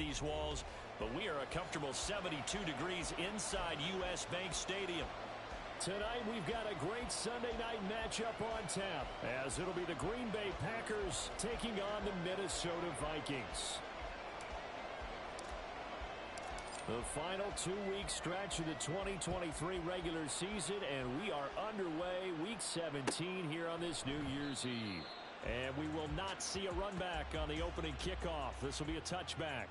these walls, but we are a comfortable 72 degrees inside U.S. Bank Stadium. Tonight we've got a great Sunday night matchup on tap, as it'll be the Green Bay Packers taking on the Minnesota Vikings. The final 2-week stretch of the 2023 regular season, and we are underway week 17 here on this New Year's Eve. And we will not see a run back on the opening kickoff. This will be a touchback.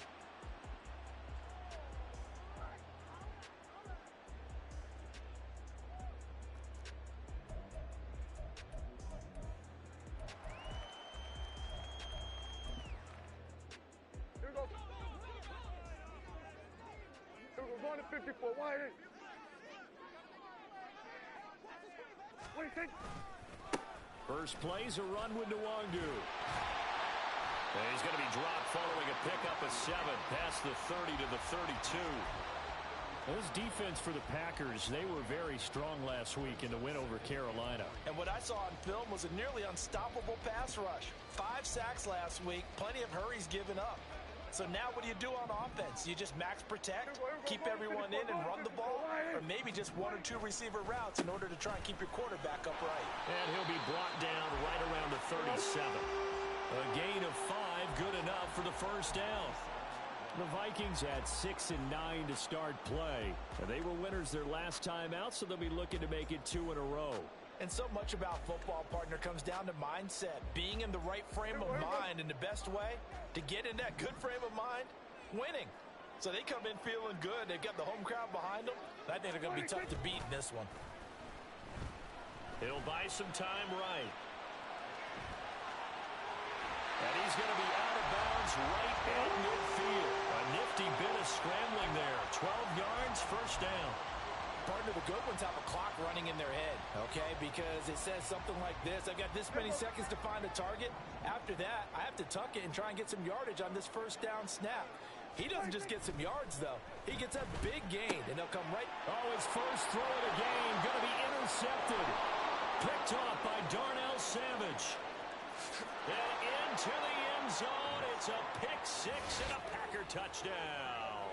Going to 54. Why? What do you think? First play's a run with Nwangu. And he's going to be dropped following a pickup of 7 past the 30 to the 32. This defense for the Packers, they were very strong last week in the win over Carolina. And what I saw on film was a nearly unstoppable pass rush. 5 sacks last week, plenty of hurries given up. So now what do you do on offense? You just max protect, keep everyone in and run the ball, or maybe just 1 or 2 receiver routes in order to try and keep your quarterback upright. And he'll be brought down right around the 37. A gain of 5, good enough for the first down. The Vikings had 6 and 9 to start play. They were winners their last time out, so they'll be looking to make it 2 in a row. And so much about football, partner, comes down to mindset. Being in the right frame of mind, and the best way to get in that good frame of mind, winning. So they come in feeling good. They've got the home crowd behind them. I think they're going to be tough to beat in this one. He'll buy some time right. And he's going to be out of bounds right at midfield. A nifty bit of scrambling there. 12 yards, first down. Partner, the good ones have a clock running in their head, okay? Because it says something like this. I've got this many seconds to find a target. After that, I have to tuck it and try and get some yardage on this first down snap. He doesn't just get some yards, though. He gets a big gain, and they'll come right. Oh, his first throw of the game going to be intercepted. Picked off by Darnell Savage. And into the end zone. It's a pick 6 and a Packer touchdown.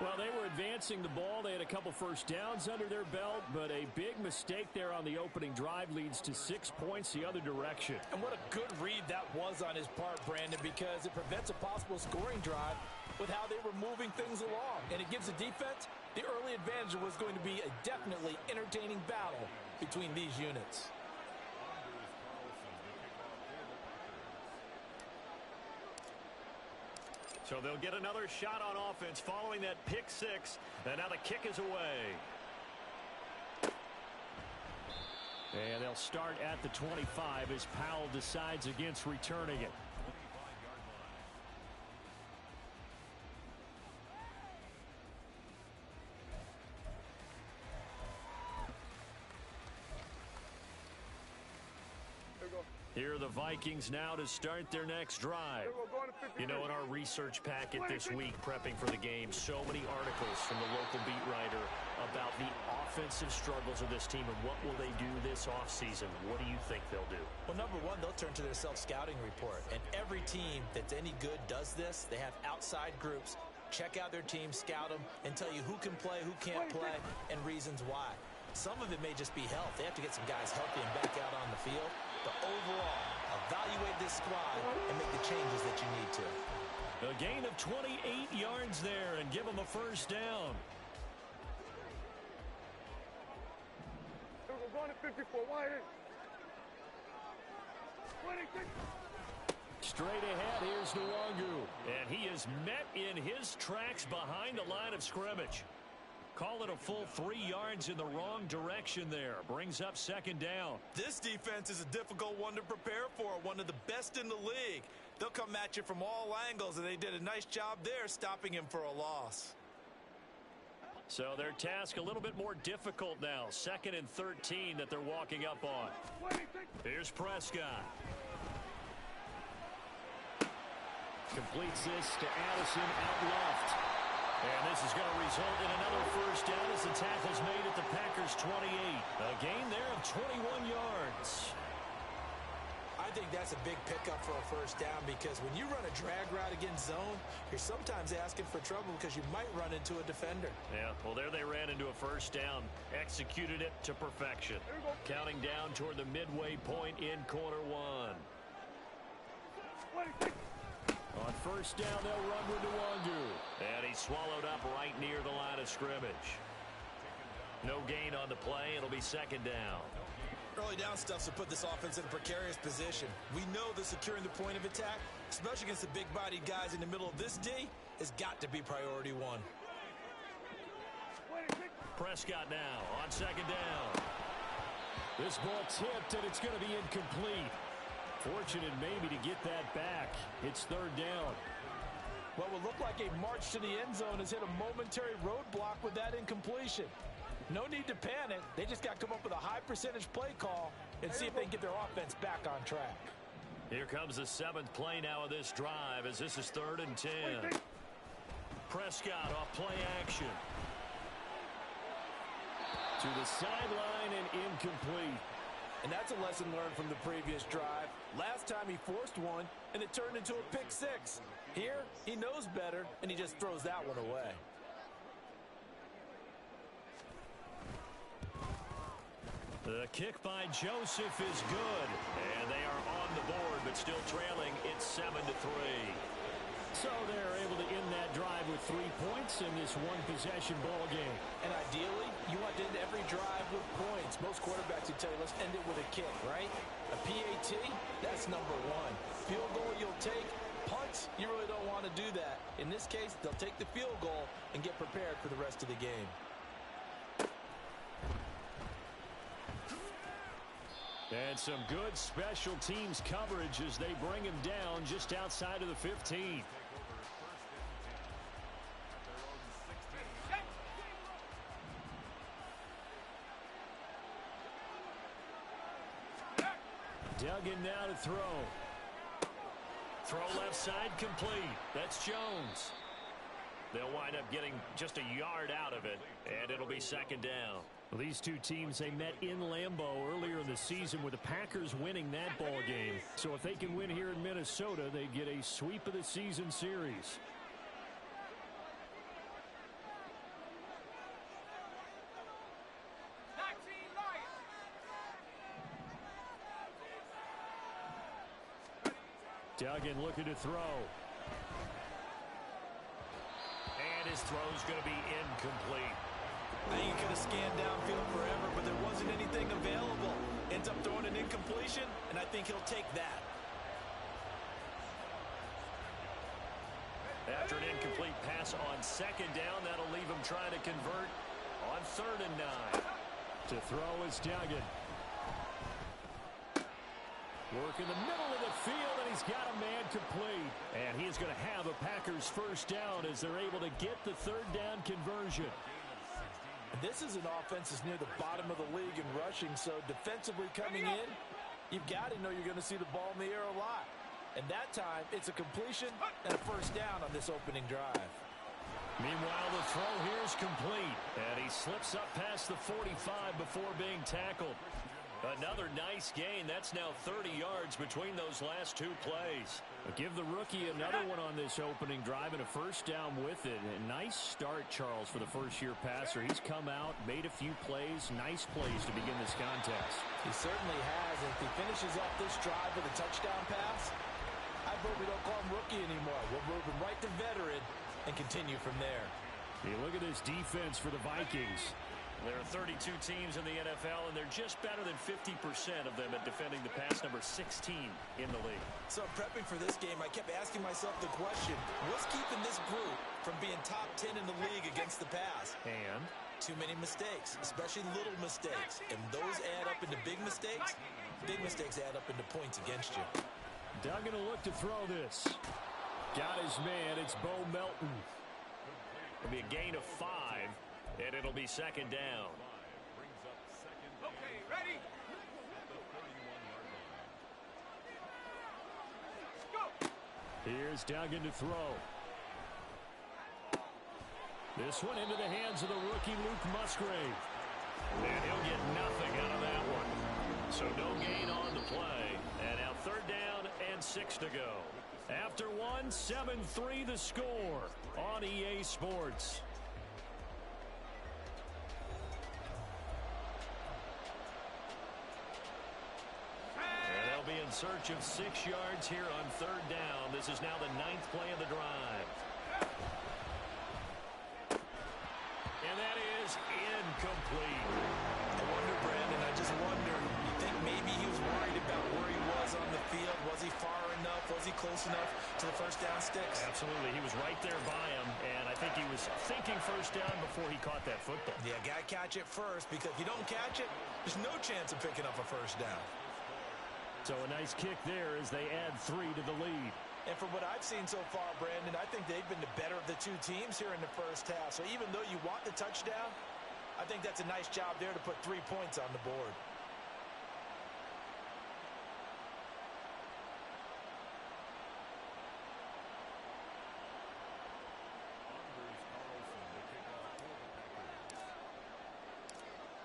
Well, they were advancing the ball. They had a couple first downs under their belt, but a big mistake there on the opening drive leads to 6 points the other direction. And what a good read that was on his part, Brandon, because it prevents a possible scoring drive with how they were moving things along. And it gives the defense the early advantage. Was going to be a definitely entertaining battle between these units. So they'll get another shot on offense following that pick 6. And now the kick is away. And they'll start at the 25 as Powell decides against returning it. Here are the Vikings now to start their next drive. You know, in our research packet this week, prepping for the game, so many articles from the local beat writer about the offensive struggles of this team and what will they do this offseason. What do you think they'll do? Well, number one, they'll turn to their self-scouting report. And every team that's any good does this. They have outside groups. Check out their team, scout them, and tell you who can play, who can't play, and reasons why. Some of it may just be health. They have to get some guys healthy and back out on the field. But overall, evaluate this squad and make the changes that you need to. A gain of 28 yards there and give them a first down. We're going to 54. Why? Straight ahead, here's Nwangu. And he is met in his tracks behind the line of scrimmage. Call it a full 3 yards in the wrong direction there. Brings up second down. This defense is a difficult one to prepare for. One of the best in the league. They'll come at you from all angles, and they did a nice job there stopping him for a loss. So their task a little bit more difficult now. 2nd and 13 that they're walking up on. Here's Prescott. Completes this to Addison out left. And this is going to result in another first down as the tackle's made at the Packers' 28. A gain there of 21 yards. I think that's a big pickup for a first down because when you run a drag route against zone, you're sometimes asking for trouble because you might run into a defender. Yeah, well, there they ran into a first down, executed it to perfection. Counting down toward the midway point in quarter one. On first down, they'll run with Nwangu. And he's swallowed up right near the line of scrimmage. No gain on the play. It'll be second down. Early down stuff's to put this offense in a precarious position. We know that securing the point of attack, especially against the big-bodied guys in the middle of this D, has got to be priority one. Prescott now on second down. This ball tipped, and it's going to be incomplete. Fortunate maybe to get that back. It's third down. What would look like a march to the end zone has hit a momentary roadblock with that incompletion. No need to panic. They just got to come up with a high percentage play call and see if they can get their offense back on track. Here comes the seventh play now of this drive as this is 3rd and 10. Prescott off play action. To the sideline and incomplete. And that's a lesson learned from the previous drive. Last time he forced one, and it turned into a pick six. Here, he knows better, and he just throws that one away. The kick by Joseph is good, and they are on the board, but still trailing. It's 7-3. So they're able to end that drive with 3 points in this one-possession ball game. And ideally, you want to end every drive with points. Most quarterbacks would tell you, let's end it with a kick, right? A PAT, that's number one. Field goal you'll take. Punts, you really don't want to do that. In this case, they'll take the field goal and get prepared for the rest of the game. And some good special teams coverage as they bring him down just outside of the 15. Duggan now to throw. Throw left side complete. That's Jones. They'll wind up getting just a yard out of it, and it'll be second down. Well, these two teams, they met in Lambeau earlier in the season with the Packers winning that ball game. So if they can win here in Minnesota, they get a sweep of the season series. Duggan looking to throw. And his throw's going to be incomplete. I think he could have scanned downfield forever, but there wasn't anything available. Ends up throwing an incompletion, and I think he'll take that. After an incomplete pass on second down, that'll leave him trying to convert on 3rd and 9. To throw is Duggan. Work in the middle of the field, and he's got a man complete. And he's going to have a Packers first down as they're able to get the 3rd down conversion. And this is an offense that's near the bottom of the league in rushing, so defensively coming in, you've got to know you're going to see the ball in the air a lot. And that time, it's a completion and a first down on this opening drive. Meanwhile, the throw here is complete. And he slips up past the 45 before being tackled. Another nice gain. That's now 30 yards between those last 2 plays. But give the rookie another one on this opening drive and a first down with it. A nice start, Charles, for the first-year passer. He's come out, made a few plays, nice plays to begin this contest. He certainly has. And if he finishes off this drive with a touchdown pass, I hope we don't call him rookie anymore. We'll move him right to veteran and continue from there. Hey, look at this defense for the Vikings. There are 32 teams in the NFL, and they're just better than 50% of them at defending the pass, number 16 in the league. So prepping for this game, I kept asking myself the question, what's keeping this group from being top 10 in the league against the pass? And? Too many mistakes, especially little mistakes. And those add up into big mistakes. Big mistakes add up into points against you. Duggan will look to throw this. Got his man. It's Bo Melton. It'll be a gain of 5. And it'll be second down. Okay, ready? Go! Here's Duggan to throw. This one into the hands of the rookie Luke Musgrave. And he'll get nothing out of that one. So no gain on the play. And now 3rd down and 6 to go. After one, 7-3 the score on EA Sports. And they'll be in search of 6 yards here on 3rd down. This is now the 9th play of the drive. And that is incomplete. I wonder, Brandon, I just wonder, you think maybe he was worried about where he was on the field? Was he far enough? Was he close enough to the first down sticks? Absolutely. He was right there by him, and I think he was thinking first down before he caught that football. Yeah, got to catch it first, because if you don't catch it, there's no chance of picking up a first down. So a nice kick there as they add 3 to the lead. And from what I've seen so far, Brandon, I think they've been the better of the 2 teams here in the first half. So even though you want the touchdown, I think that's a nice job there to put 3 points on the board.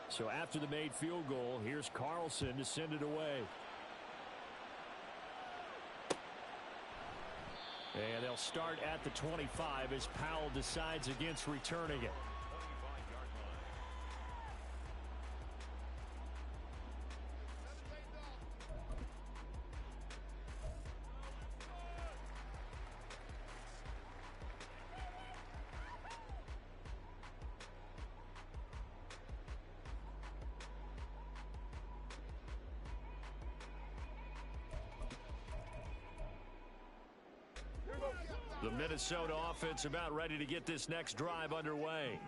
So after the made field goal, here's Carlson to send it away. And they'll start at the 25 as Powell decides against returning it. The Minnesota offense about ready to get this next drive underway.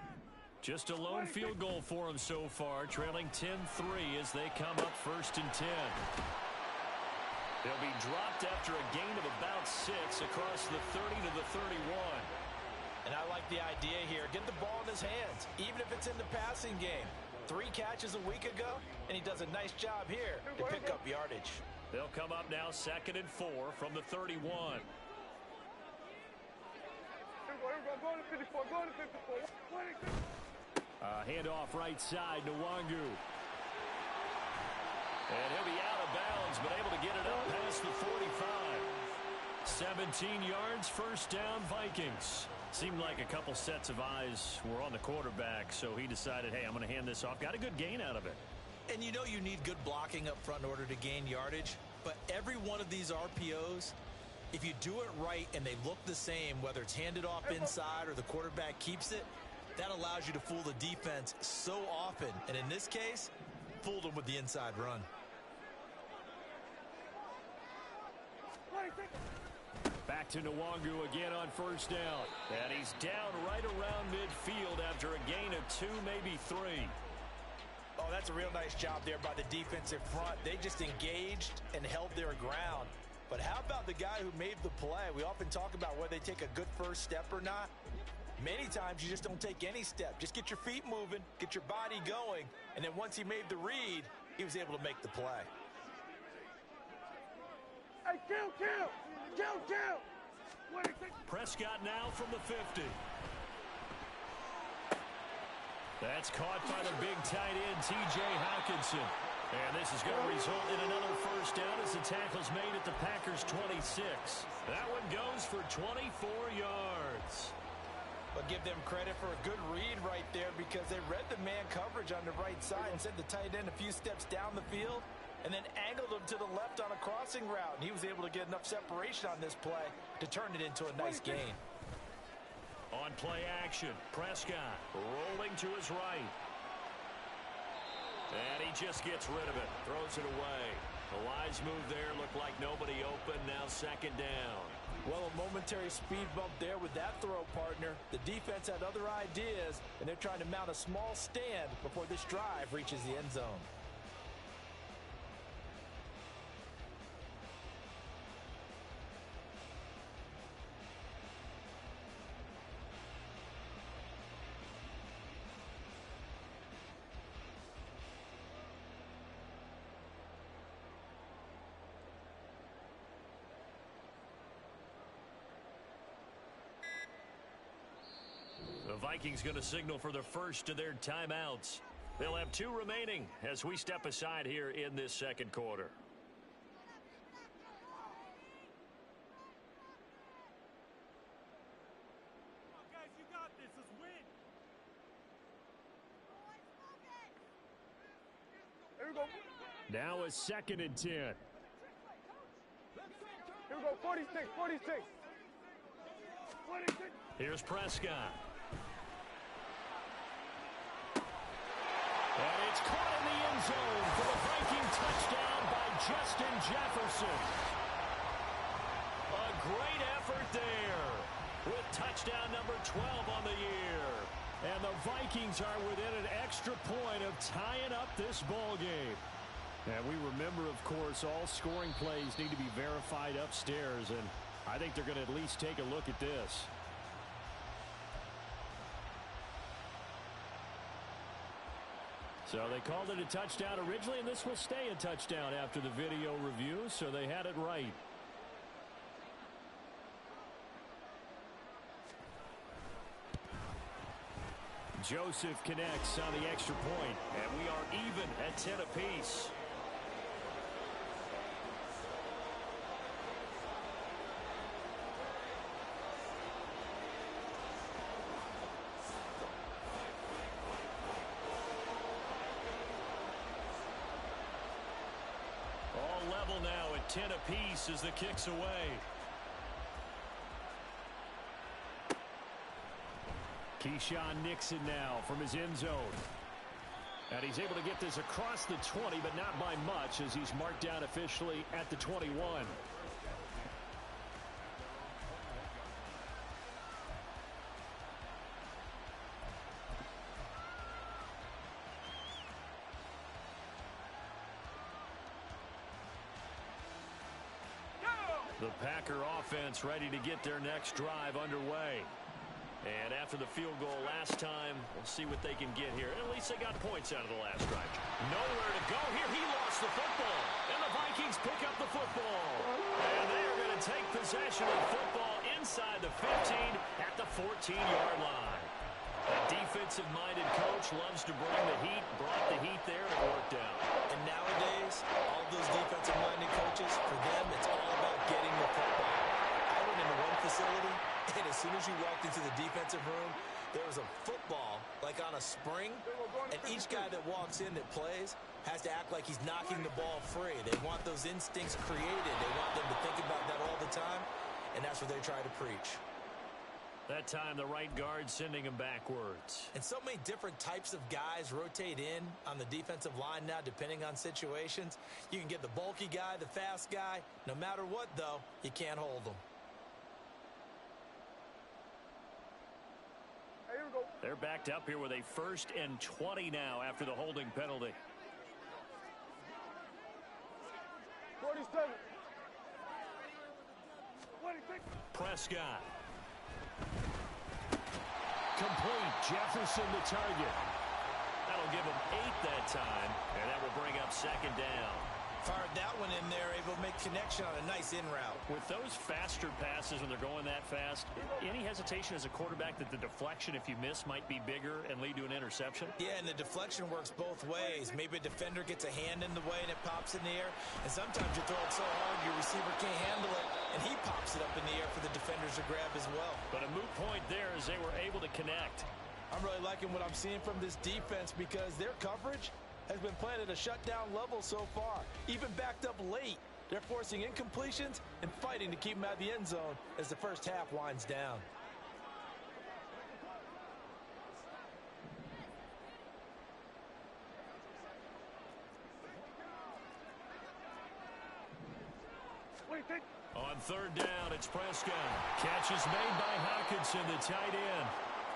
Just a lone field goal for them so far, trailing 10-3 as they come up 1st and 10. They'll be dropped after a gain of about 6 across the 30 to the 31. And I like the idea here. Get the ball in his hands, even if it's in the passing game. 3 catches a week ago, and he does a nice job here to pick up yardage. They'll come up now 2nd and 4 from the 31. Handoff right side, Nwangu. And he'll be out of bounds, but able to get it up past the 45. 17 yards, 1st down, Vikings. Seemed like a couple sets of eyes were on the quarterback, so he decided, hey, I'm going to hand this off. Got a good gain out of it. And you know you need good blocking up front in order to gain yardage, but every one of these RPOs, if you do it right and they look the same, whether it's handed off inside or the quarterback keeps it, that allows you to fool the defense so often. And in this case, fooled them with the inside run. Back to Nwangu again on 1st down. And he's down right around midfield after a gain of 2, maybe 3. Oh, that's a real nice job there by the defensive front. They just engaged and held their ground. But how about the guy who made the play? We often talk about whether they take a good first step or not. Many times you just don't take any step. Just get your feet moving, get your body going, and then once he made the read, he was able to make the play. Hey, kill! Prescott now from the 50. That's caught by the big tight end, T.J. Hockenson. And this is going to result in another 1st down as the tackle's made at the Packers' 26. That one goes for 24 yards. But give them credit for a good read right there, because they read the man coverage on the right side and sent the tight end a few steps down the field and then angled him to the left on a crossing route. And he was able to get enough separation on this play to turn it into a nice gain. On play action, Prescott rolling to his right. And he just gets rid of it, throws it away. A wise move there, looked like nobody open, now 2nd down. Well, a momentary speed bump there with that throw, partner. The defense had other ideas, and they're trying to mount a small stand before this drive reaches the end zone. The Vikings going to signal for the first of their timeouts. They'll have 2 remaining as we step aside here in this second quarter. Guys, you got this. Let's win. Here we go. Now a 2nd and 10. Here we go. 46, 46. 46. Here's Prescott. And it's caught in the end zone for the Viking touchdown by Justin Jefferson. A great effort there with touchdown number 12 on the year. And the Vikings are within an extra point of tying up this ball game. And we remember, of course, all scoring plays need to be verified upstairs, and I think they're going to at least take a look at this. So they called it a touchdown originally, and this will stay a touchdown after the video review, so they had it right. Joseph connects on the extra point, and we are even at 10 apiece. All level now at 10 apiece as the kick's away. Keyshawn Nixon now from his end zone. And he's able to get this across the 20, but not by much, as he's marked down officially at the 21. The Packer offense ready to get their next drive underway. And after the field goal last time, we'll see what they can get here. At least they got points out of the last drive. Nowhere to go here. He lost the football. And the Vikings pick up the football. And they are going to take possession of the football inside the 15 at the 14-yard line. A defensive-minded coach loves to bring the heat, brought the heat there, and it worked out. And nowadays, all those defensive-minded coaches, for them, it's all about getting the football. I went into one facility, and as soon as you walked into the defensive room, there was a football, like on a spring, and each guy that walks in that plays has to act like he's knocking the ball free. They want those instincts created. They want them to think about that all the time, and that's what they try to preach. That time, the right guard sending him backwards. And so many different types of guys rotate in on the defensive line now, depending on situations. You can get the bulky guy, the fast guy. No matter what, though, you can't hold them. Hey, here we go. They're backed up here with a 1st and 20 now after the holding penalty. 47. 26. Prescott. Complete. Jefferson the target. That'll give him 8 that time, and that will bring up 2nd down. Fired that one in there, able to make connection on a nice in route. With those faster passes when they're going that fast, any hesitation as a quarterback that the deflection, if you miss, might be bigger and lead to an interception? Yeah, and the deflection works both ways. Maybe a defender gets a hand in the way and it pops in the air, and sometimes you throw it so hard your receiver can't handle it, and he pops it up in the air for the defenders to grab as well. But a moot point there as they were able to connect. I'm really liking what I'm seeing from this defense because their coverage has been played at a shutdown level so far. Even backed up late, they're forcing incompletions and fighting to keep them out of the end zone as the first half winds down. On 3rd down, it's Prescott. Catch is made by Hockenson, the tight end.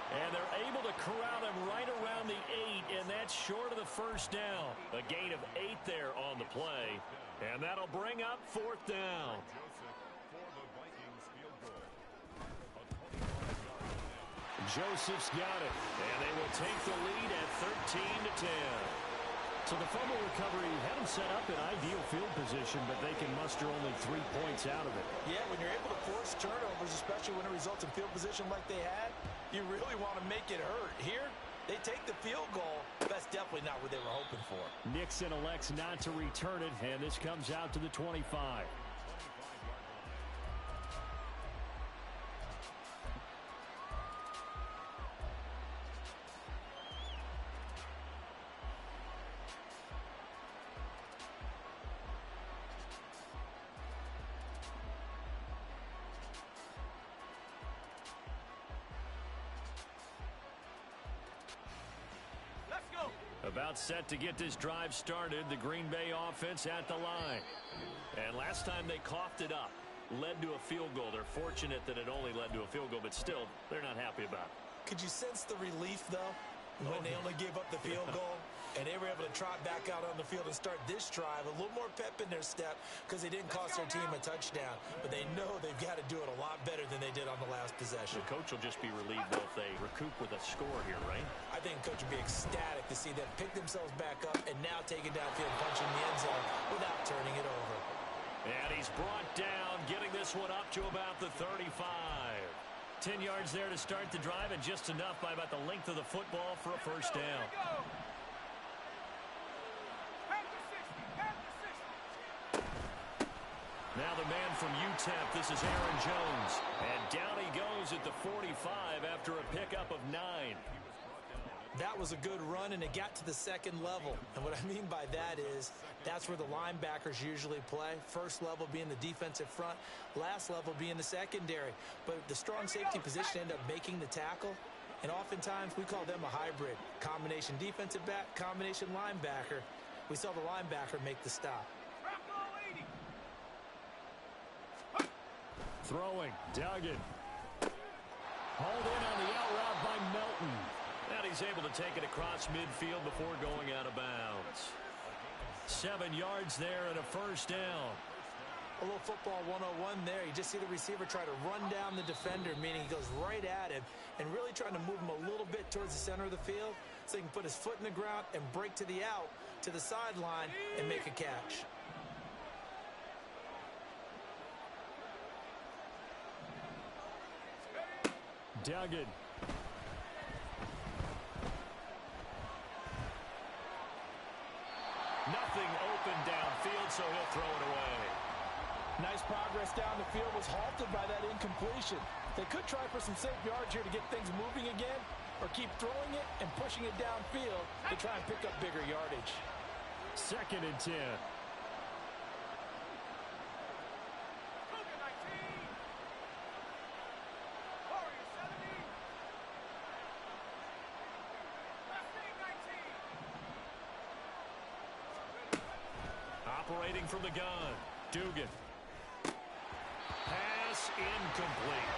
And they're able to corral him right around the 8, and that's short of the 1st down. A gain of 8 there on the play, and that'll bring up 4th down. Joseph's got it, and they will take the lead at 13-10. So the fumble recovery had them set up in ideal field position, but they can muster only 3 points out of it. Yeah, when you're able to force turnovers, especially when it results in field position like they had, you really want to make it hurt. Here, They take the field goal. That's definitely not what they were hoping for. Nixon elects not to return it, and this comes out to the 25. About set to get this drive started, the Green Bay offense at the line. And last time they coughed it up, led to a field goal. They're fortunate that it only led to a field goal, but still, they're not happy about it. Could you sense the relief, though, when they only gave up the field goal? And they were able to trot back out on the field and start this drive. A little more pep in their step because they didn't cost their team a touchdown. But they know they've got to do it a lot better than they did on the last possession. The coach will just be relieved though if they recoup with a score here, right? I think the coach would be ecstatic to see them pick themselves back up and now take it downfield, punching the end zone without turning it over. And he's brought down, getting this one up to about the 35. 10 yards there to start the drive, and just enough by about the length of the football for a first down. Now the man from UTEP, this is Aaron Jones. And down he goes at the 45 after a pickup of 9. That was a good run, and it got to the second level. And what I mean by that is that's where the linebackers usually play. First level being the defensive front, last level being the secondary. But the strong safety position ended up making the tackle, and oftentimes we call them a hybrid. Combination defensive back, combination linebacker. We saw the linebacker make the stop. Throwing, Duggan. Hauled in on the out route by Melton. And he's able to take it across midfield before going out of bounds. 7 yards there and a first down. A little football 101 there. You just see the receiver try to run down the defender, meaning he goes right at him and really trying to move him a little bit towards the center of the field so he can put his foot in the ground and break to the out, to the sideline, and make a catch. Duggan. Nothing open downfield, so he'll throw it away. Nice progress down the field, was halted by that incompletion. They could try for some safe yards here to get things moving again, or keep throwing it and pushing it downfield to try and pick up bigger yardage. 2nd and 10. Operating from the gun, Dugan. Pass incomplete.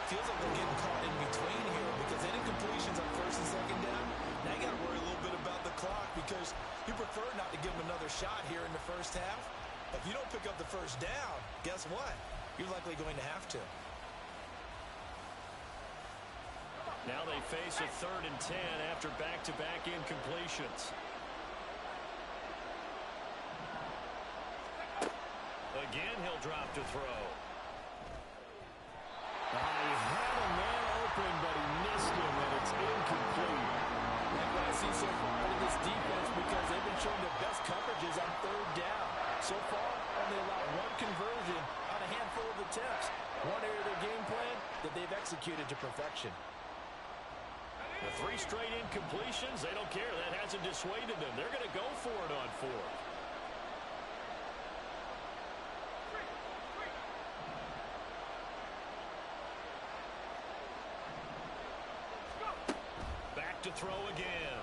Feels like they're getting caught in between here because any completions on first and second down, now you got to worry a little bit about the clock because you prefer not to give them another shot here in the first half. If you don't pick up the first down, guess what? You're likely going to have to. Now they face a 3rd and 10 after back-to-back incompletions. Again, he'll drop to throw. He had a man open, but he missed him, and it's incomplete. Like what I see so far out of this defense because they've been showing their best coverages on 3rd down. So far, only allowed 1 conversion on a handful of attempts. One area of their game plan that they've executed to perfection. The 3 straight incompletions, they don't care. That hasn't dissuaded them. They're going to go for it on 4th. To throw again.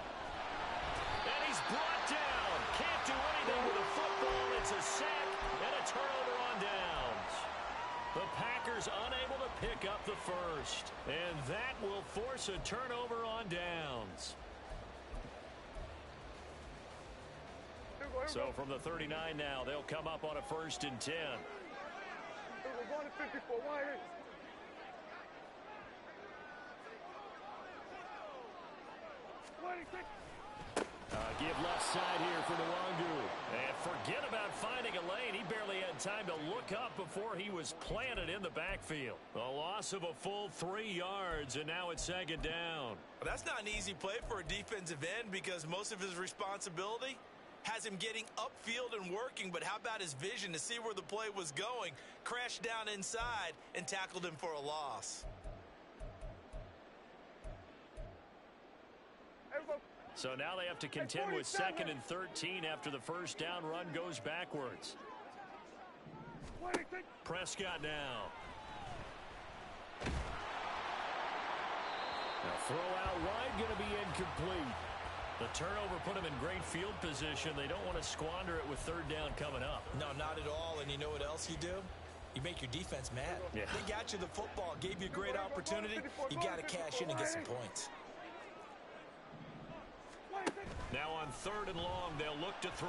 And he's brought down. Can't do anything with a football. It's a sack and a turnover on downs. The Packers unable to pick up the first. And that will force a turnover on downs. So from the 39 now, they'll come up on a 1st and 10. We're going to 54. Why is? Give left side here for Nwangu. And forget about finding a lane. He barely had time to look up before he was planted in the backfield. A loss of a full 3 yards, and now it's second down. Well, that's not an easy play for a defensive end because most of his responsibility has him getting upfield and working, but how about his vision to see where the play was going, crashed down inside, and tackled him for a loss. So now they have to contend with 2nd and 13 after the first down run goes backwards. Prescott now. Now throw out wide, going to be incomplete. The turnover put them in great field position. They don't want to squander it with 3rd down coming up. No, not at all. And you know what else you do? You make your defense mad. Yeah. They got you the football, gave you a great opportunity. You got to cash in and get some points. Now on 3rd and long, they'll look to throw.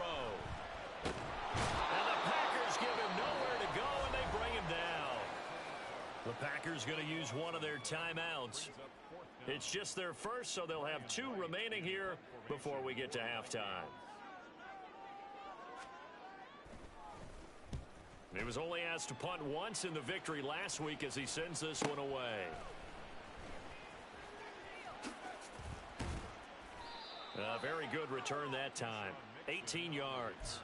And the Packers give him nowhere to go, and they bring him down. The Packers going to use one of their timeouts. It's just their first, so they'll have 2 remaining here before we get to halftime. He was only asked to punt once in the victory last week as he sends this one away. A very good return that time. 18 yards.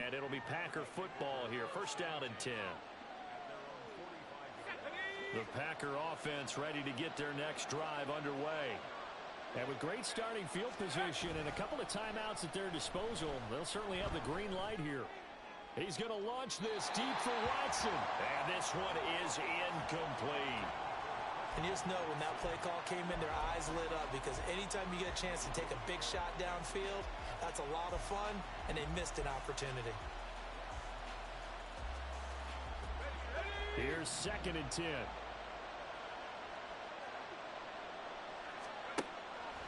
And it'll be Packer football here. First down and 10. The Packer offense ready to get their next drive underway. And with great starting field position and a couple of timeouts at their disposal, they'll certainly have the green light here. He's going to launch this deep for Watson. And this one is incomplete. And you just know when that play call came in, their eyes lit up because anytime you get a chance to take a big shot downfield, that's a lot of fun, and they missed an opportunity. Here's 2nd and 10.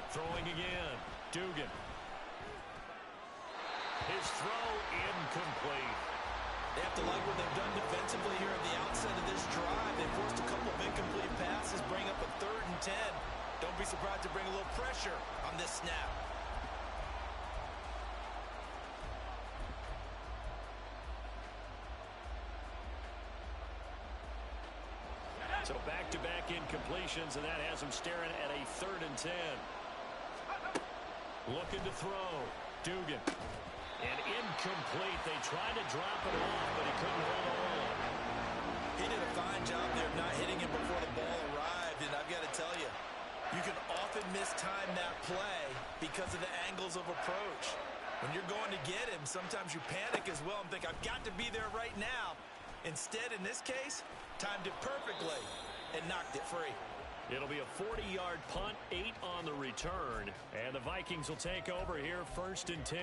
Throwing again. Dugan. His throw incomplete. They have to like what they've done defensively here at the outset of this drive. They forced a couple of incomplete passes, bring up a 3rd and 10. Don't be surprised to bring a little pressure on this snap. So back-to-back incompletions, and that has him staring at a 3rd and 10. Looking to throw. Dugan. And incomplete. They tried to drop it off, but he couldn't hold on. He did a fine job there of not hitting him before the ball arrived, and I've got to tell you, you can often mistime that play because of the angles of approach. When you're going to get him, sometimes you panic as well and think, I've got to be there right now. Instead, in this case, timed it perfectly and knocked it free. It'll be a 40-yard punt, 8 on the return, and the Vikings will take over here 1st and 10.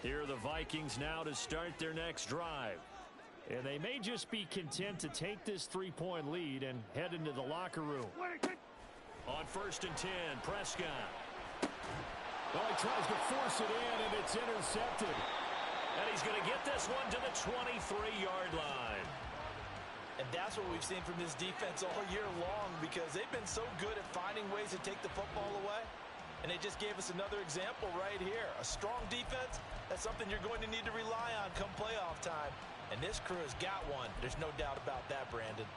Here are the Vikings now to start their next drive. And they may just be content to take this 3-point lead and head into the locker room. On 1st and 10, Prescott. Well, he tries to force it in, and it's intercepted. And he's going to get this one to the 23-yard line. And that's what we've seen from this defense all year long because they've been so good at finding ways to take the football away. And they just gave us another example right here. A strong defense, that's something you're going to need to rely on come playoff time. And this crew has got one. There's no doubt about that, Brandon.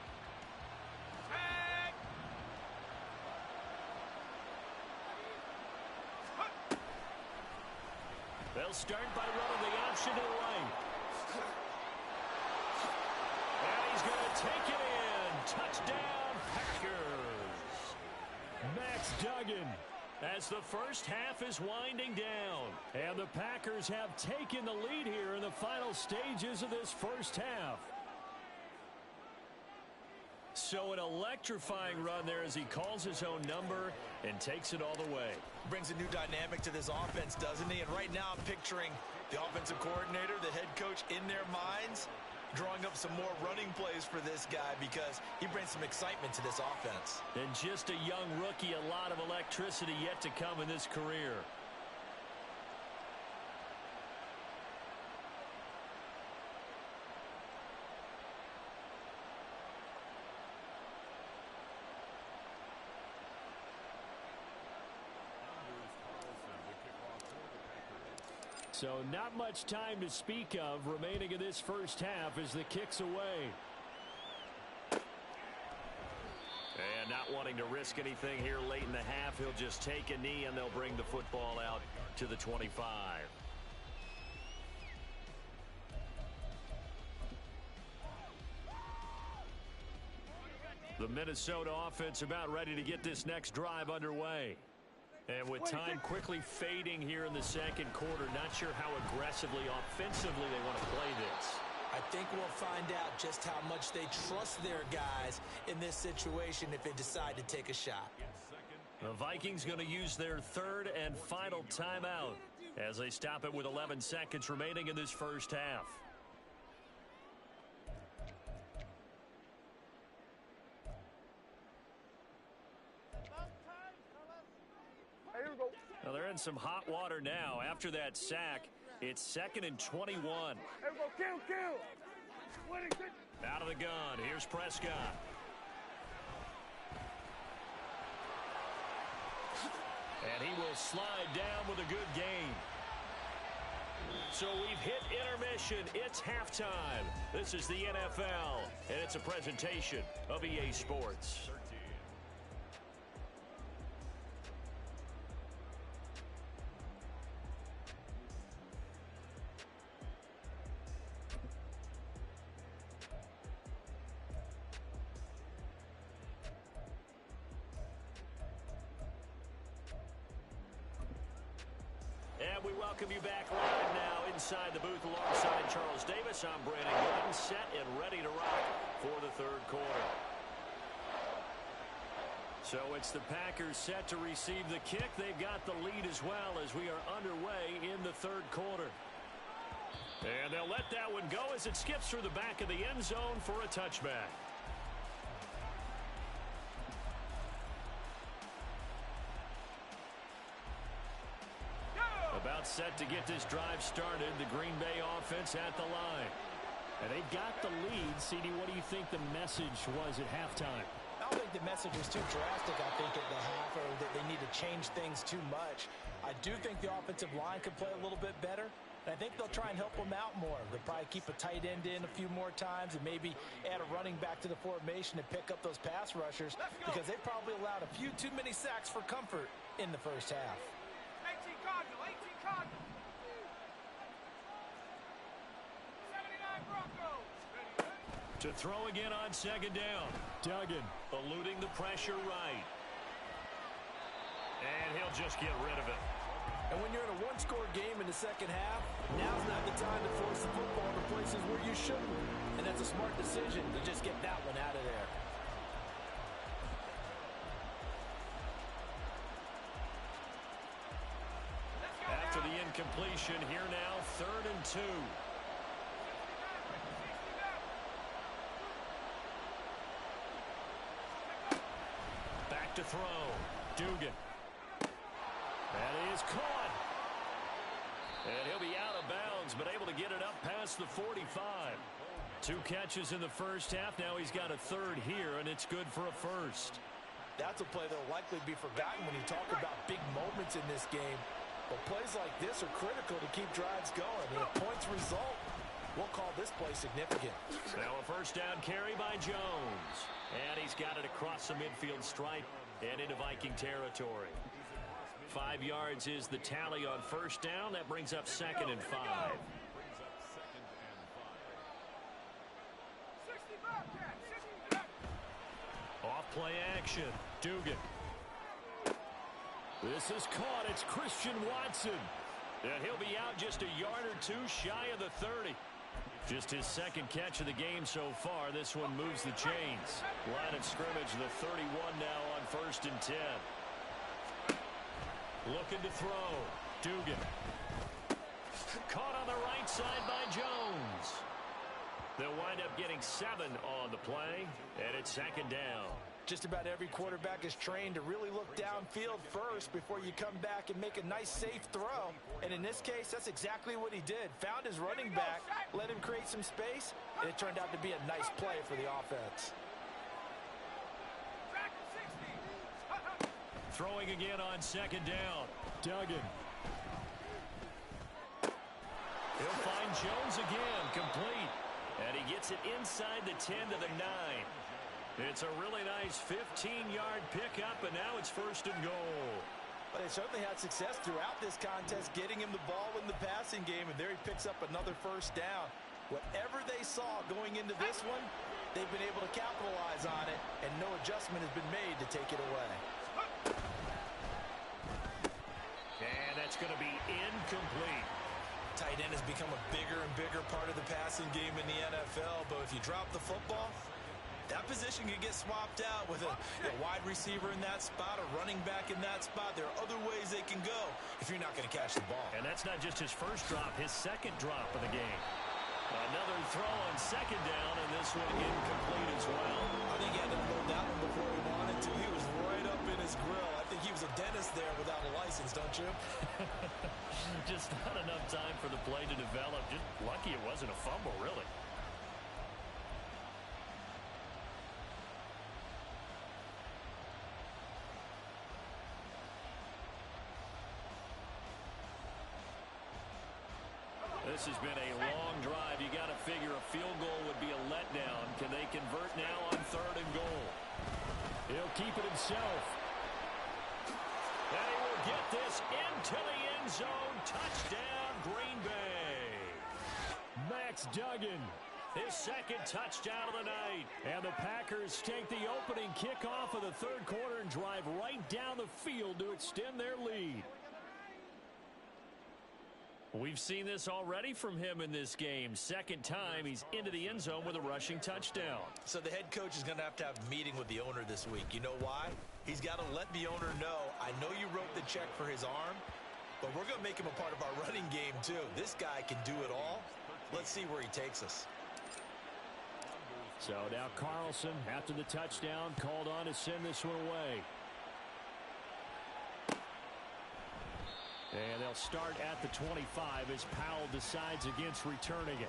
They'll start by running the option to the right. And he's going to take it in. Touchdown, Packers. Max Duggan. As the first half is winding down. And the Packers have taken the lead here in the final stages of this first half. So an electrifying run there as he calls his own number and takes it all the way. Brings a new dynamic to this offense, doesn't he? And right now I'm picturing the offensive coordinator, the head coach in their minds, drawing up some more running plays for this guy because he brings some excitement to this offense. And just a young rookie, a lot of electricity yet to come in this career. So not much time to speak of remaining in this first half as the kick's away. And not wanting to risk anything here late in the half, he'll just take a knee and they'll bring the football out to the 25. The Minnesota offense about ready to get this next drive underway. And with time quickly fading here in the second quarter, not sure how aggressively, offensively they want to play this. I think we'll find out just how much they trust their guys in this situation if they decide to take a shot. The Vikings going to use their third and final timeout as they stop it with 11 seconds remaining in this first half. Well, they're in some hot water now. After that sack, it's 2nd and 21. Here we go, kill. Out of the gun, here's Prescott. And he will slide down with a good gain. So we've hit intermission. It's halftime. This is the NFL, and it's a presentation of EA Sports. We welcome you back live now inside the booth alongside Charles Davis. I'm Brandon Gordon, set and ready to rock for the third quarter. So it's the Packers set to receive the kick. They've got the lead as well as we are underway in the third quarter. And they'll let that one go as it skips through the back of the end zone for a touchback. About set to get this drive started, the Green Bay offense at the line. And they've got the lead. CD, what do you think the message was at halftime? I don't think the message was too drastic, I think, at the half, or that they need to change things too much. I do think the offensive line could play a little bit better, and I think they'll try and help them out more. They'll probably keep a tight end in a few more times and maybe add a running back to the formation to pick up those pass rushers because they probably allowed a few too many sacks for comfort in the first half. 18 Cardinal, 18 Cardinal. 79 Broncos. To throw again on second down. Duggan eluding the pressure right. And he'll just get rid of it. And when you're in a one-score game in the second half, now's not the time to force the football to places where you shouldn't. And that's a smart decision to just get that one out of there. After the incompletion, here now, 3rd and 2. Back to throw. Dugan. That is caught. And he'll be out of bounds, but able to get it up past the 45. 2 catches in the first half. Now he's got a third here, and it's good for a first. That's a play that will likely be forgotten when you talk about big moments in this game. But plays like this are critical to keep drives going. And if points result, we'll call this play significant. Now a first down carry by Jones. And he's got it across the midfield stripe and into Viking territory. 5 yards is the tally on first down. That brings up 2nd and 5. Off play action. Dugan. This is caught. It's Christian Watson. And he'll be out just a yard or 2 shy of the 30. Just his 2nd catch of the game so far. This one moves the chains. Line of scrimmage, the 31 now on 1st and 10. Looking to throw. Dugan. Caught on the right side by Jones. They'll wind up getting 7 on the play, and it's 2nd down. Just about every quarterback is trained to really look downfield first before you come back and make a nice, safe throw. And in this case, that's exactly what he did. Found his running back, let him create some space, and it turned out to be a nice play for the offense. Throwing again on 2nd down. Duggan. He'll find Jones again, complete. And he gets it inside the 10 to the 9. It's a really nice 15-yard pickup, and now it's 1st and goal. But they certainly had success throughout this contest, getting him the ball in the passing game, and there he picks up another 1st down. Whatever they saw going into this one, they've been able to capitalize on it, and no adjustment has been made to take it away. And that's going to be incomplete. Tight end has become a bigger and bigger part of the passing game in the NFL, but if you drop the football, that position can get swapped out with a wide receiver in that spot, a running back in that spot. There are other ways they can go if you're not going to catch the ball. And that's not just his first drop, his second drop of the game. Another throw on 2nd down, and this one incomplete as well. I think he had to load that one before he wanted to. He was right up in his grill. I think he was a dentist there without a license, don't you? Just not enough time for the play to develop. Just lucky it wasn't a fumble, really. This has been a long drive. You got to figure a field goal would be a letdown. Can they convert now on 3rd and goal? He'll keep it himself. And he will get this into the end zone. Touchdown, Green Bay. Max Duggan, his 2nd touchdown of the night. And the Packers take the opening kickoff of the 3rd quarter and drive right down the field to extend their lead. We've seen this already from him in this game. 2nd time he's into the end zone with a rushing touchdown. So the head coach is going to have a meeting with the owner this week. You know why? He's got to let the owner know, I know you wrote the check for his arm, but we're going to make him a part of our running game too. This guy can do it all. Let's see where he takes us. So now Carlson, after the touchdown, called on to send this one away. And they'll start at the 25 as Powell decides against returning it.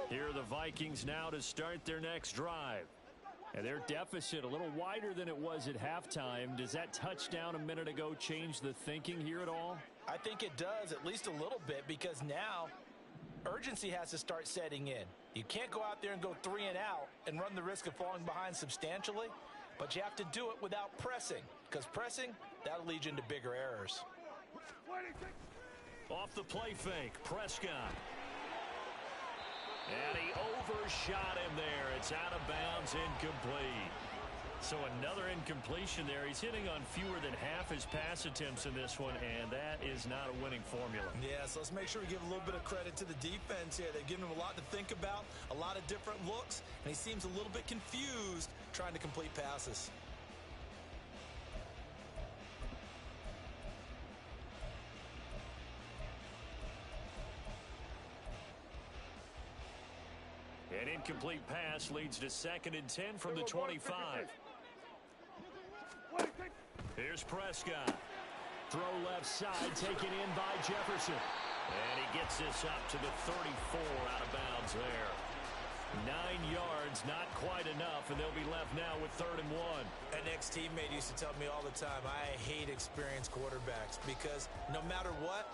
Here are the Vikings now to start their next drive. And their deficit a little wider than it was at halftime. Does that touchdown a minute ago change the thinking here at all? I think it does, at least a little bit, because now urgency has to start setting in. You can't go out there and go 3 and out and run the risk of falling behind substantially, but you have to do it without pressing, because pressing, that'll lead you into bigger errors. Off the play fake, Prescott. And he overshot him there. It's out of bounds, incomplete. So another incompletion there. He's hitting on fewer than half his pass attempts in this one, and that is not a winning formula. Yeah, so let's make sure we give a little bit of credit to the defense here. They've given him a lot to think about, a lot of different looks, and he seems a little bit confused trying to complete passes. An incomplete pass leads to 2nd and 10 from the 25. Here's Prescott. Throw left side, taken in by Jefferson. And he gets this up to the 34, out of bounds there. 9 yards, not quite enough, and they'll be left now with 3rd and 1. An ex-teammate used to tell me all the time, I hate experienced quarterbacks because no matter what,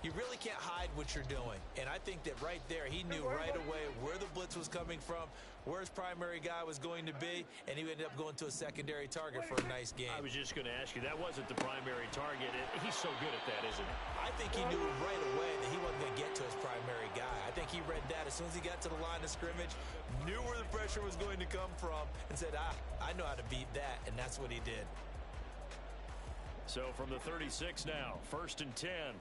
you really can't hide what you're doing. And I think that right there, he knew right away where the blitz was coming from, where his primary guy was going to be, and he ended up going to a secondary target for a nice game. I was just going to ask you, that wasn't the primary target. He's so good at that, isn't he? I think he knew right away that he wasn't going to get to his primary guy. I think he read that as soon as he got to the line of scrimmage, knew where the pressure was going to come from, and said, I know how to beat that, and that's what he did. So from the 36 now, 1st and 10.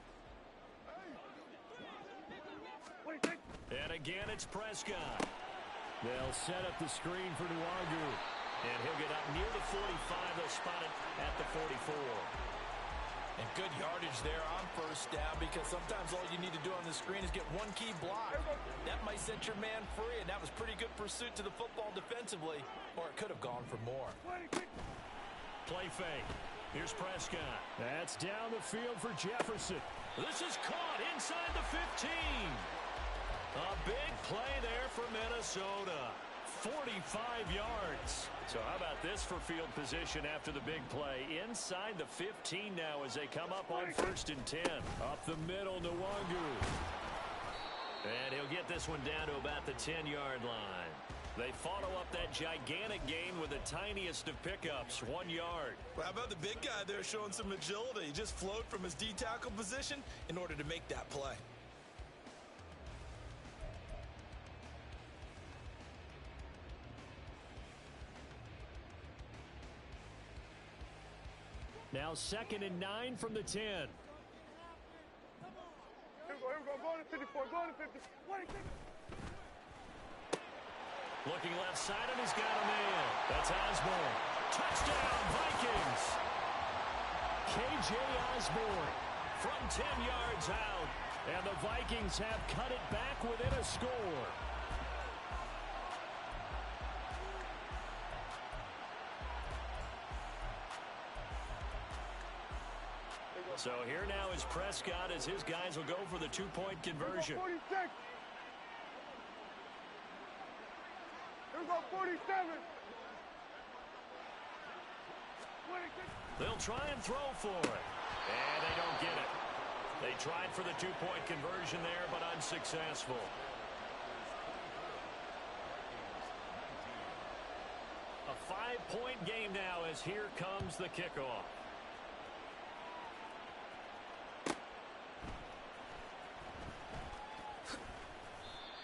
And again, it's Prescott. They'll set up the screen for Nwogu. And he'll get up near the 45. They'll spot it at the 44. And good yardage there on 1st down, because sometimes all you need to do on the screen is get one key block. That might set your man free, and that was pretty good pursuit to the football defensively, or it could have gone for more. Play fake. Here's Prescott. That's down the field for Jefferson. This is caught inside the 15. A big play there for Minnesota. 45 yards. So how about this for field position after the big play? Inside the 15 now as they come up on 1st and 10. Up the middle, Nwangu. And he'll get this one down to about the 10-yard line. They follow up that gigantic gain with the tiniest of pickups, 1 yard. Well, how about the big guy there showing some agility? He just flowed from his D-tackle position in order to make that play. Now 2nd and 9 from the 10. Here we go, going to 54, going to 50. Looking left side, and he's got a man. That's Osborne. Touchdown, Vikings! K.J. Osborne from 10 yards out. And the Vikings have cut it back within a score. So here now is Prescott as his guys will go for the 2-point conversion. 46. Here we go, 47. They'll try and throw for it. And they don't get it. They tried for the 2-point conversion there, but unsuccessful. A 5-point game now as here comes the kickoff.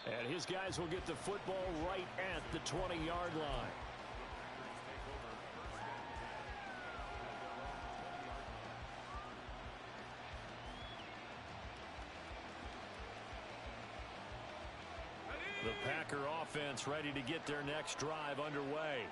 And his guys will get the football right at the 20-yard line. The Packer offense ready to get their next drive underway.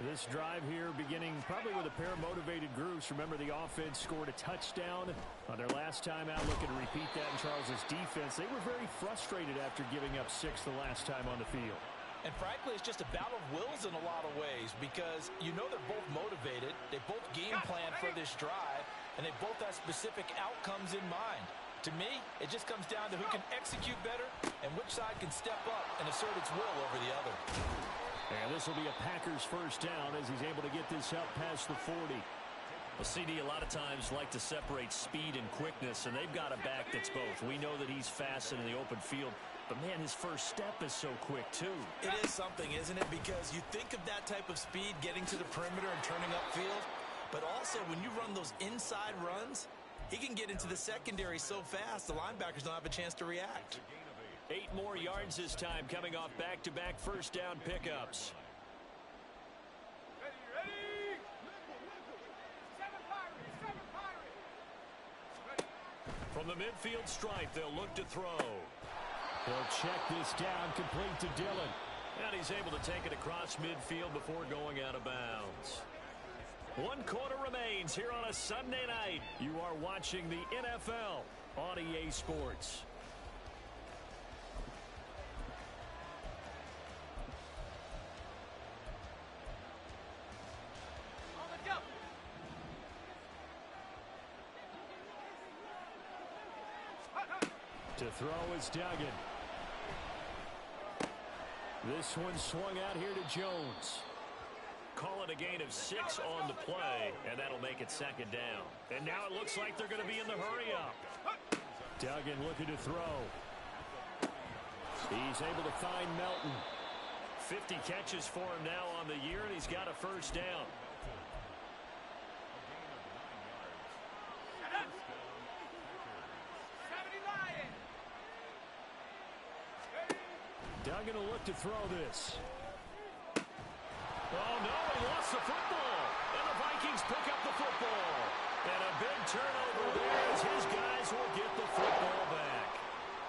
This drive here beginning probably with a pair of motivated groups. Remember, the offense scored a touchdown on their last time out. Looking to repeat that in Charles's defense. They were very frustrated after giving up 6 the last time on the field. And frankly, it's just a battle of wills in a lot of ways because you know they're both motivated. They both game plan for this drive, and they both have specific outcomes in mind. To me, it just comes down to who can execute better and which side can step up and assert its will over the other. And this will be a Packers first down as he's able to get this up past the 40. Well, CD, a lot of times like to separate speed and quickness, and they've got a back that's both. We know that he's fast in the open field, but, man, his first step is so quick, too. It is something, isn't it? Because you think of that type of speed getting to the perimeter and turning upfield, but also when you run those inside runs, he can get into the secondary so fast the linebackers don't have a chance to react. 8 more yards this time coming off back-to-back first down pickups. Ready? 7 Pirates. From the midfield stripe, they'll look to throw. They'll check this down, complete to Dillon. And he's able to take it across midfield before going out of bounds. 1 quarter remains here on a Sunday night. You are watching the NFL on EA Sports. To throw is Duggan. This one swung out here to Jones. Call it a gain of 6 on the play, and that'll make it 2nd down. And now it looks like they're going to be in the hurry-up. Duggan looking to throw. He's able to find Melton. 50 catches for him now on the year, and he's got a first down. Duggan will look to throw this. Oh, no, he lost the football. And the Vikings pick up the football. And a big turnover there as his guys will get the football back.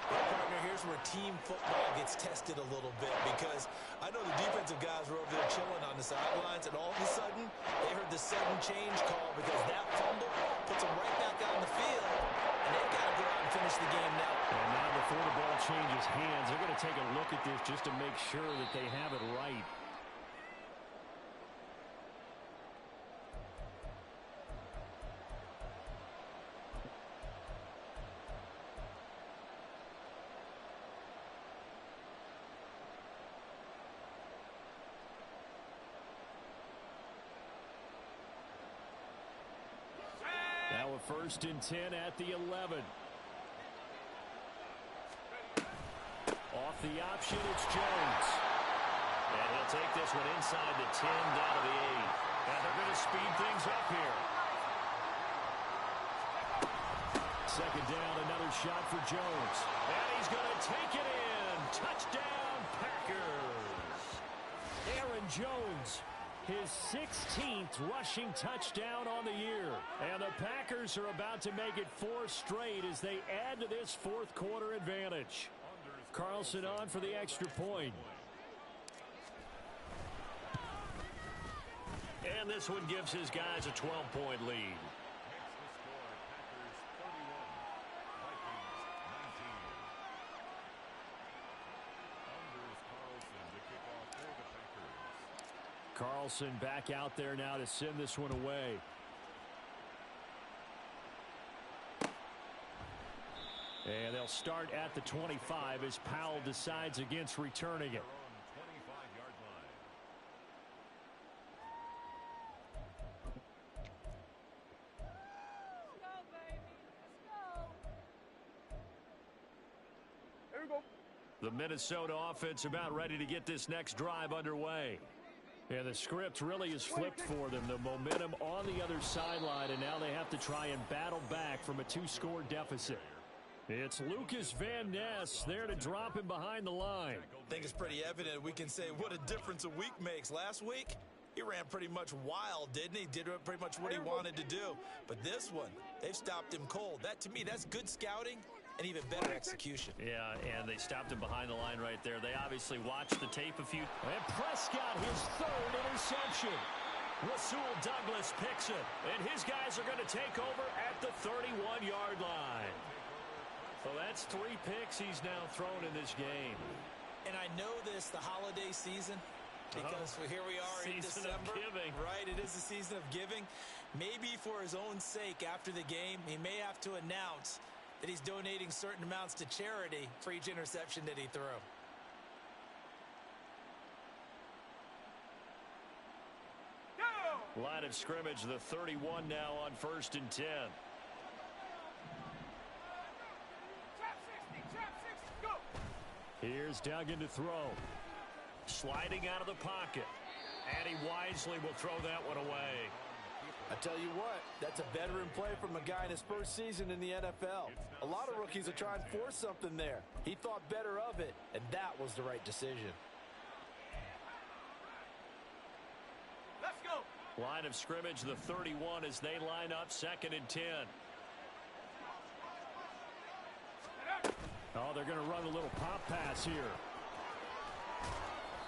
Well, partner, here's where team football gets tested a little bit because I know the defensive guys were over there chilling on the sidelines, and all of a sudden they heard the sudden change call because that fumble puts them right back out on the field, and they've got to go out and finish the game now. And now before the ball changes hands, they're going to take a look at this just to make sure that they have it right. first and 10 at the 11. Off the option, it's Jones. And he'll take this one inside the 10 down to the 8. And they're going to speed things up here. Second down, another shot for Jones. And he's going to take it in. Touchdown, Packers. Aaron Jones, his 16th rushing touchdown on the year. And the Packers are about to make it 4 straight as they add to this fourth quarter advantage. Carlson on for the extra point. And this one gives his guys a 12-point lead. Carlson back out there now to send this one away. And they'll start at the 25 as Powell decides against returning it. Here we go. The Minnesota offense about ready to get this next drive underway. And the script really is flipped for them. The momentum on the other sideline, and now they have to try and battle back from a 2-score deficit. It's Lucas Van Ness there to drop him behind the line. I think it's pretty evident we can say what a difference a week makes. Last week, he ran pretty much wild, didn't he? Did pretty much what he wanted to do. But this one, they've stopped him cold. That, to me, that's good scouting and even better execution. Yeah, and they stopped him behind the line right there. They obviously watched the tape a few. And Prescott, his third interception. Rasul Douglas picks it, and his guys are going to take over at the 31-yard line. So that's 3 picks he's now thrown in this game. And I know this, the holiday season, because here we are in Season December. of giving. Right, it is the season of giving. Maybe for his own sake after the game, he may have to announce that he's donating certain amounts to charity for each interception that he threw. Line of scrimmage, the 31 now on first and 10. Here's Duggan to throw. Sliding out of the pocket. And he wisely will throw that one away. I tell you what, that's a veteran play from a guy in his first season in the NFL. A lot of rookies are trying to force something there. He thought better of it, and that was the right decision. Let's go. Line of scrimmage, the 31 as they line up second and 10. Oh, they're going to run a little pop pass here.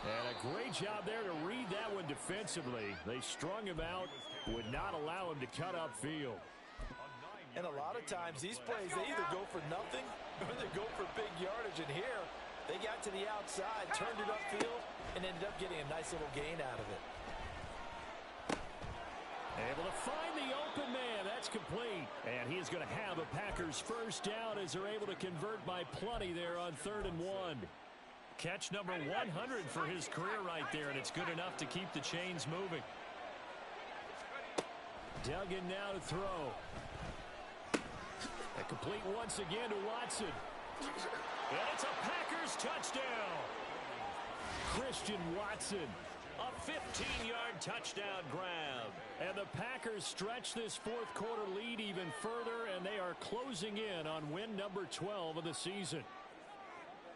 And a great job there to read that one defensively. They strung him out, would not allow him to cut upfield. And a lot of times these plays, they either go for nothing or they go for big yardage. And here, they got to the outside, turned it upfield, and ended up getting a nice little gain out of it. Able to find the open man. That's complete. And he is going to have a Packers first down as they're able to convert by plenty there on 3rd and 1. Catch number 100 for his career right there, and it's good enough to keep the chains moving. Duggan now to throw. And complete once again to Watson. And it's a Packers touchdown. Christian Watson. A 15-yard touchdown grab. And the Packers stretch this fourth quarter lead even further, and they are closing in on win number 12 of the season.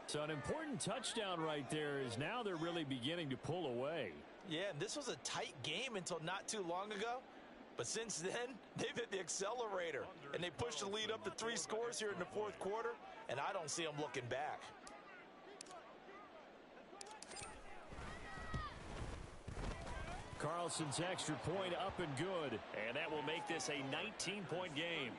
So an important touchdown right there is now they're really beginning to pull away. Yeah, and this was a tight game until not too long ago. But since then, they've hit the accelerator, and they pushed the lead up to 3 scores here in the fourth quarter, and I don't see them looking back. Carlson's extra point up and good. And that will make this a 19-point game.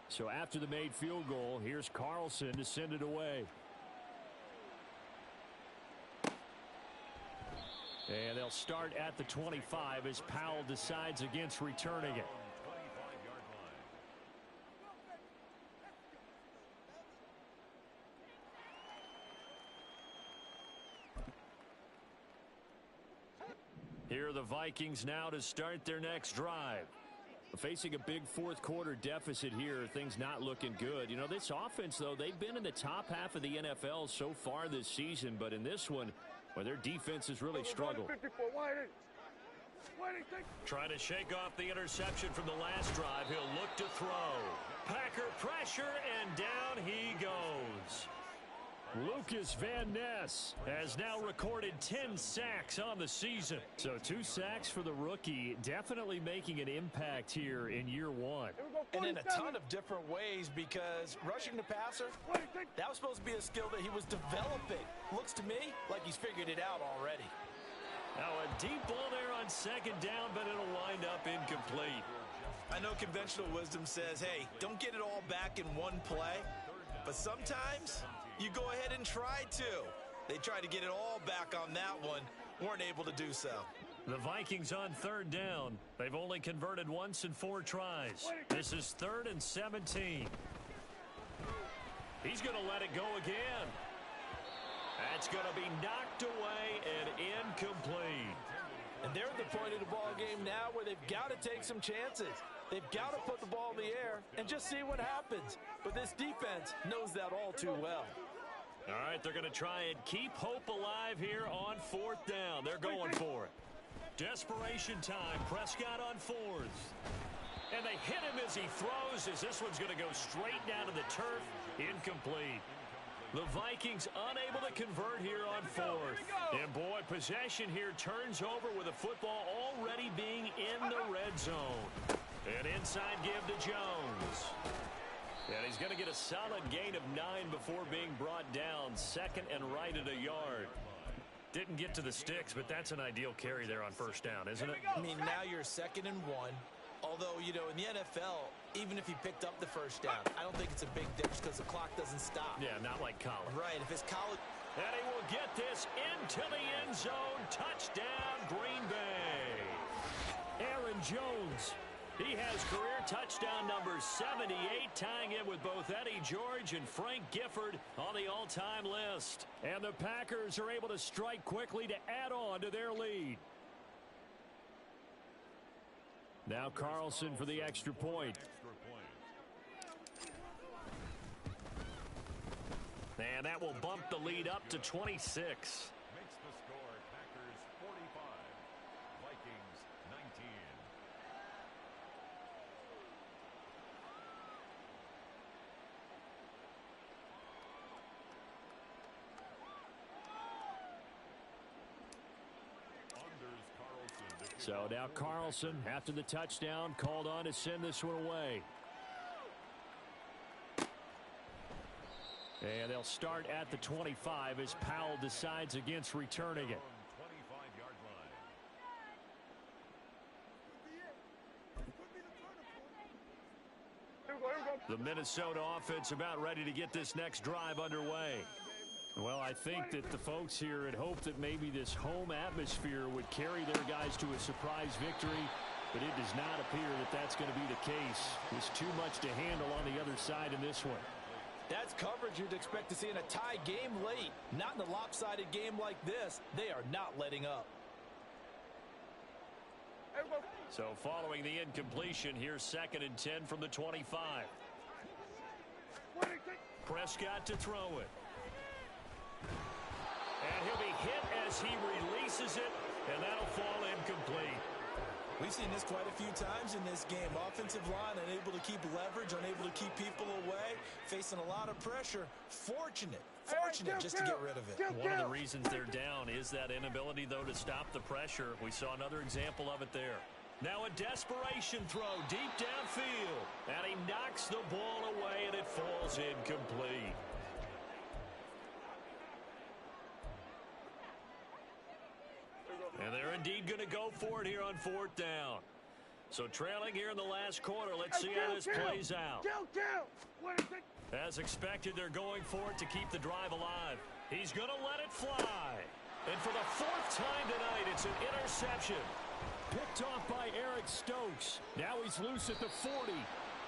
So after the made field goal, here's Carlson to send it away. And they'll start at the 25 as Powell decides against returning it. are the Vikings now to start their next drive. Facing a big fourth-quarter deficit here, things not looking good. You know, this offense, though, they've been in the top half of the NFL so far this season, but in this one, well, their defense has really struggled. Trying to shake off the interception from the last drive. He'll look to throw. Packer pressure, and down he goes. Lucas Van Ness has now recorded 10 sacks on the season. So 2 sacks for the rookie, definitely making an impact here in year one. And in a ton of different ways, because rushing the passer, that was supposed to be a skill that he was developing. Looks to me like he's figured it out already. Now a deep ball there on second down, but it'll wind up incomplete. I know conventional wisdom says, hey, don't get it all back in one play. But sometimes you go ahead and try to. They tried to get it all back on that one. Weren't able to do so. The Vikings on third down. They've only converted once in 4 tries. This is 3rd and 17. He's going to let it go again. That's going to be knocked away and incomplete. And they're at the point of the ball game now where they've got to take some chances. They've got to put the ball in the air and just see what happens. But this defense knows that all too well. All right, they're going to try and keep hope alive here on 4th down. They're going for it. Desperation time. Prescott on 4th. And they hit him as he throws, as this one's going to go straight down to the turf. Incomplete. The Vikings unable to convert here on 4th. And boy, possession here turns over with the football already being in the red zone. An inside give to Jones. And he's going to get a solid gain of 9 before being brought down. 2nd and right at a yard. Didn't get to the sticks, but that's an ideal carry there on 1st down, isn't it? I mean, now you're 2nd and 1. Although, you know, in the NFL, even if he picked up the 1st down, I don't think it's a big difference because the clock doesn't stop. Yeah, not like college. Right, if it's college. And he will get this into the end zone. Touchdown, Green Bay. Aaron Jones. He has career touchdown number 78, tying it with both Eddie George and Frank Gifford on the all-time list. And the Packers are able to strike quickly to add on to their lead. Now Carlson for the extra point. And that will bump the lead up to 26. Makes the score Packers 45, Vikings 19. So now Carlson, after the touchdown, called on to send this one away. And they'll start at the 25 as Powell decides against returning it. 25-yard line. The Minnesota offense about ready to get this next drive underway. Well, I think that the folks here had hoped that maybe this home atmosphere would carry their guys to a surprise victory, but it does not appear that that's going to be the case. There's too much to handle on the other side in this one. That's coverage you'd expect to see in a tie game late. Not in a lopsided game like this. They are not letting up. So following the incompletion, here's 2nd and 10 from the 25. Prescott to throw it. And he'll be hit as he releases it, and that'll fall incomplete. We've seen this quite a few times in this game. Offensive line unable to keep leverage, unable to keep people away, facing a lot of pressure. Fortunate just to get rid of it. One of the reasons they're down is that inability, though, to stop the pressure. We saw another example of it there. Now a desperation throw deep downfield. And he knocks the ball away, and it falls incomplete. And they're indeed going to go for it here on 4th down. So trailing here in the last quarter. Let's see how this plays out. As expected, they're going for it to keep the drive alive. He's going to let it fly. And for the 4th time tonight, it's an interception. Picked off by Eric Stokes. Now he's loose at the 40.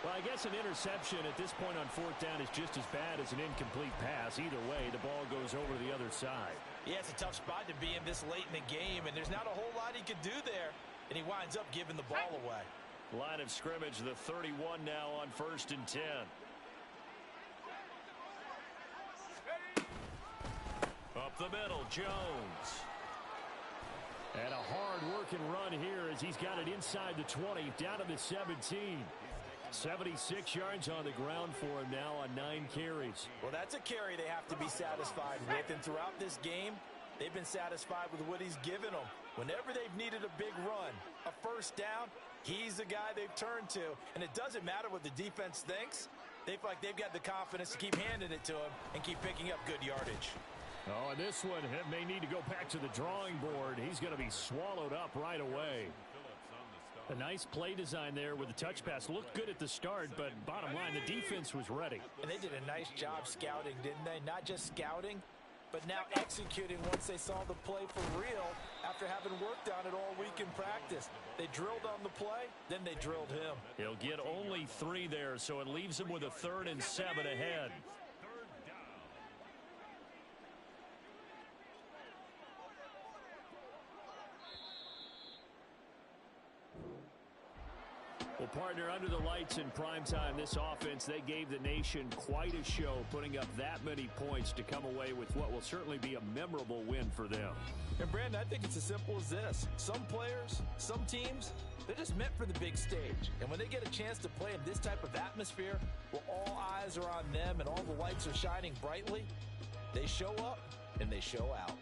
Well, I guess an interception at this point on 4th down is just as bad as an incomplete pass. Either way, the ball goes over to the other side. Yeah, it's a tough spot to be in this late in the game, and there's not a whole lot he could do there, and he winds up giving the ball away. Line of scrimmage, the 31 now on 1st and 10. Up the middle, Jones. And a hard-working run here as he's got it inside the 20, down to the 17. 76 yards on the ground for him now on 9 carries. Well, that's a carry they have to be satisfied with, and throughout this game, they've been satisfied with what he's given them. Whenever they've needed a big run, a first down, he's the guy they've turned to. And it doesn't matter what the defense thinks. They feel like they've got the confidence to keep handing it to him and keep picking up good yardage. Oh, and this one may need to go back to the drawing board. He's going to be swallowed up right away. A nice play design there with the touch pass. Looked good at the start, but bottom line, the defense was ready. And they did a nice job scouting, didn't they? Not just scouting, but now executing once they saw the play for real after having worked on it all week in practice. They drilled on the play, then they drilled him. He'll get only 3 there, so it leaves him with a 3rd and 7 ahead. Well, partner, under the lights in primetime, this offense, they gave the nation quite a show, putting up that many points to come away with what will certainly be a memorable win for them. And, Brandon, I think it's as simple as this. Some players, some teams, they're just meant for the big stage. And when they get a chance to play in this type of atmosphere, where all eyes are on them and all the lights are shining brightly, they show up and they show out.